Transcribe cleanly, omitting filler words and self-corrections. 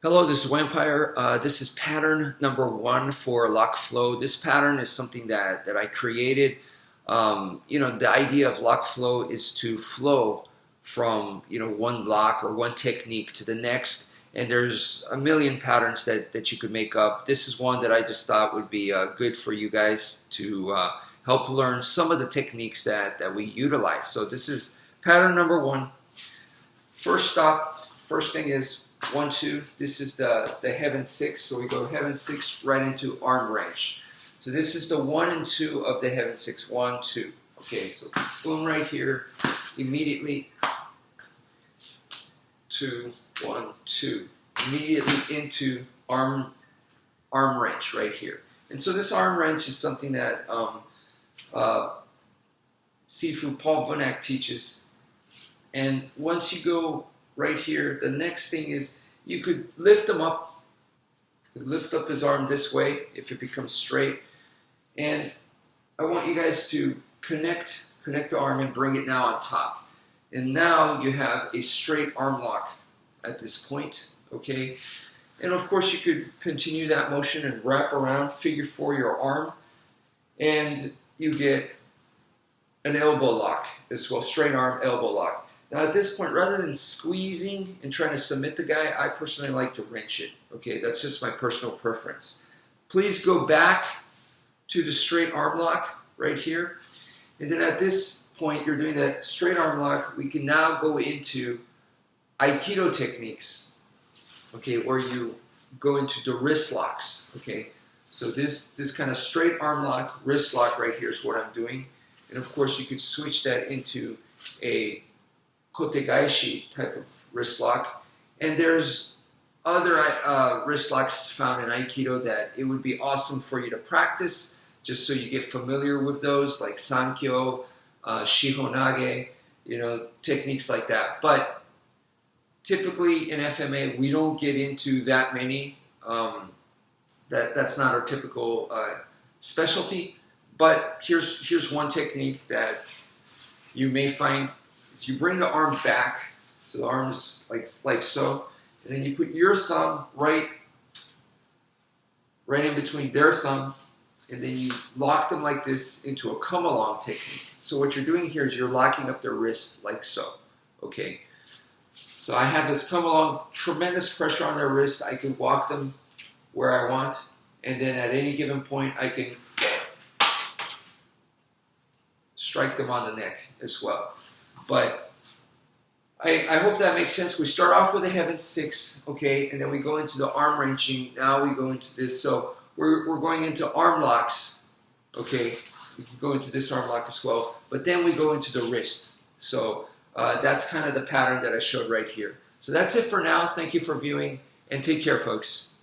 Hello, this is wmpyr. This is pattern number 1 for lock flow. This pattern is something that I created. The idea of lock flow is to flow from one lock or one technique to the next, and there's a million patterns that you could make up. This is one that I just thought would be good for you guys to help learn some of the techniques that we utilize. So this is pattern number 1. First thing is 1, 2. This is the heaven 6. So we go heaven 6 right into arm wrench. So this is the 1 and 2 of the heaven 6. 1, 2. Okay, so boom right here. Immediately 2, 1, 2. Immediately into arm wrench right here. And so this arm wrench is something that Sifu Paul Vunak teaches. And once you go right here, the next thing is you could lift him up. You could lift up his arm this way if it becomes straight. And I want you guys to connect the arm and bring it now on top. And now you have a straight arm lock at this point, okay? And of course you could continue that motion and wrap around, figure 4 your arm, and you get an elbow lock as well, straight arm elbow lock. Now at this point, rather than squeezing and trying to submit the guy, I personally like to wrench it. Okay, that's just my personal preference. Please go back to the straight arm lock right here. And then at this point, you're doing that straight arm lock. We can now go into Aikido techniques, okay, where you go into the wrist locks, okay. So this kind of straight arm lock, wrist lock right here is what I'm doing. And of course, you could switch that into a kotegaishi type of wrist lock. And there's other wrist locks found in Aikido that it would be awesome for you to practice, just so you get familiar with those, like Sankyo, Shihonage, techniques like that. But typically in FMA, we don't get into that many. That's not our typical specialty. But here's one technique that you may find. You bring the arm back, so the arm's like so, and then you put your thumb right in between their thumb, and then you lock them like this into a come along technique. So what you're doing here is you're locking up their wrist like so, okay? So I have this come along, tremendous pressure on their wrist. I can walk them where I want, and then at any given point I can strike them on the neck as well. But I hope that makes sense. We start off with a heaven 6, okay, and then we go into the arm wrenching. Now we go into this. So we're going into arm locks, okay. We can go into this arm lock as well. But then we go into the wrist. So that's kind of the pattern that I showed right here. So that's it for now. Thank you for viewing, and take care, folks.